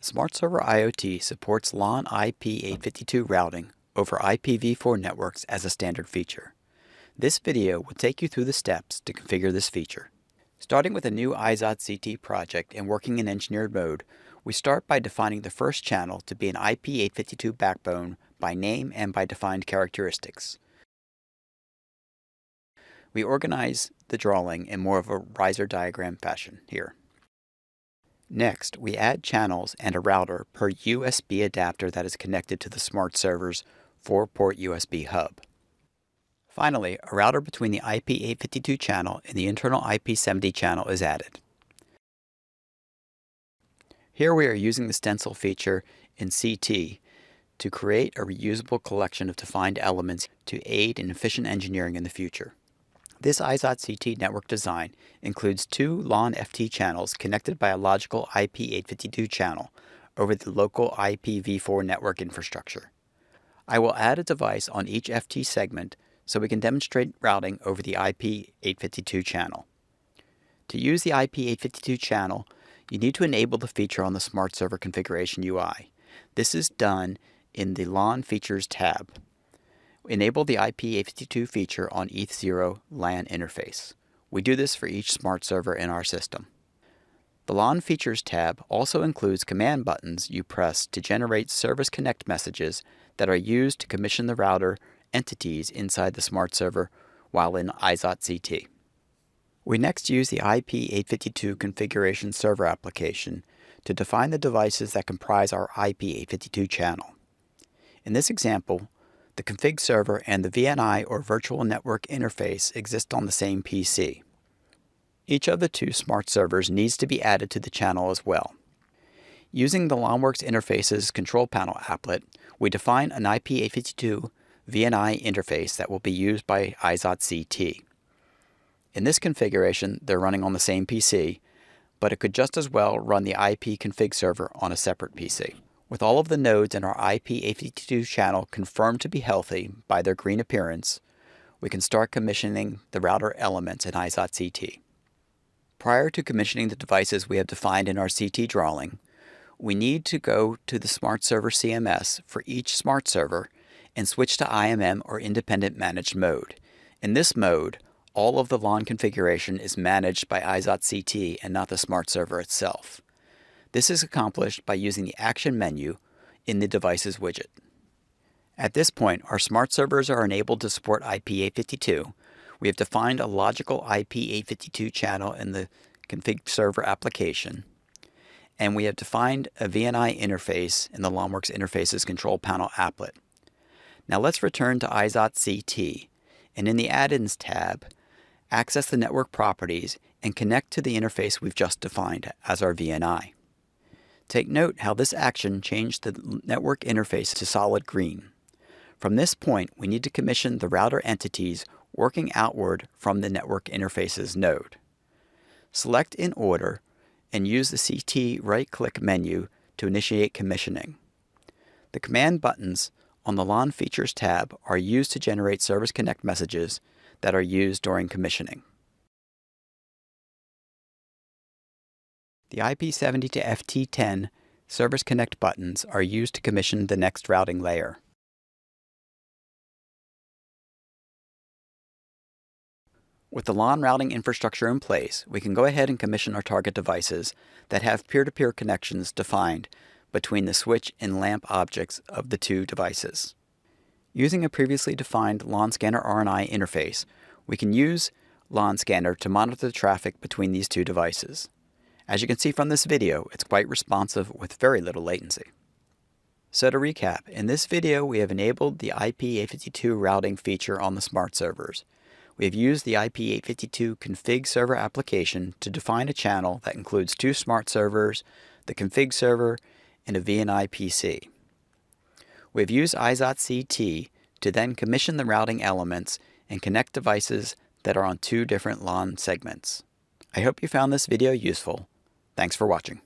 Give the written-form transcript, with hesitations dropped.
SmartServer IoT supports LON IP-852 routing over IPv4 networks as a standard feature. This video will take you through the steps to configure this feature. Starting with a new IZOT-CT project and working in engineered mode, we start by defining the first channel to be an IP-852 backbone by name and by defined characteristics. We organize the drawing in more of a riser diagram fashion here. Next, we add channels and a router per USB adapter that is connected to the SmartServer's 4-port USB hub. Finally, a router between the IP-852 channel and the internal IP-70 channel is added. Here we are using the stencil feature in CT to create a reusable collection of defined elements to aid in efficient engineering in the future. This IZOT-CT network design includes two LON FT channels connected by a logical IP-852 channel over the local IPv4 network infrastructure. I will add a device on each FT segment so we can demonstrate routing over the IP-852 channel. To use the IP-852 channel, you need to enable the feature on the SmartServer Configuration UI. This is done in the LON Features tab. Enable the IP-852 feature on ETH0 LAN interface. We do this for each SmartServer in our system. The LON Features tab also includes command buttons you press to generate Service Connect messages that are used to commission the router entities inside the SmartServer while in IZOT-CT. We next use the IP-852 Configuration Server application to define the devices that comprise our IP-852 channel. In this example, the config server and the VNI or virtual network interface exist on the same PC. Each of the two SmartServers needs to be added to the channel as well. Using the LONWorks Interfaces control panel applet, we define an IP-852 VNI interface that will be used by IZOT-CT. In this configuration, they're running on the same PC, but it could just as well run the IP config server on a separate PC. With all of the nodes in our IP-852 channel confirmed to be healthy by their green appearance, we can start commissioning the router elements in IZOT-CT. Prior to commissioning the devices we have defined in our CT drawing, we need to go to the SmartServer CMS for each SmartServer and switch to IMM or Independent Managed mode. In this mode, all of the LON configuration is managed by IZOT-CT and not the SmartServer itself. This is accomplished by using the Action menu in the Devices widget. At this point, our SmartServers are enabled to support IP-852. We have defined a logical IP-852 channel in the config server application, and we have defined a VNI interface in the LONWorks Interfaces control panel applet. Now let's return to IZOT-CT, and in the Add-ins tab, access the network properties and connect to the interface we've just defined as our VNI. Take note how this action changed the network interface to solid green. From this point, we need to commission the router entities working outward from the network interfaces node. Select in order and use the CT right-click menu to initiate commissioning. The command buttons on the LON Features tab are used to generate Service Connect messages that are used during commissioning. The IP70 to FT10 Service Connect buttons are used to commission the next routing layer. With the LON routing infrastructure in place, we can go ahead and commission our target devices that have peer-to-peer connections defined between the switch and lamp objects of the two devices. Using a previously defined LON Scanner RNI interface, we can use LON Scanner to monitor the traffic between these two devices. As you can see from this video, it's quite responsive with very little latency. So to recap, in this video we have enabled the IP-852 routing feature on the SmartServers. We have used the IP-852 config server application to define a channel that includes two SmartServers, the config server, and a VNI PC. We have used IZOT-CT to then commission the routing elements and connect devices that are on two different LON segments. I hope you found this video useful. Thanks for watching.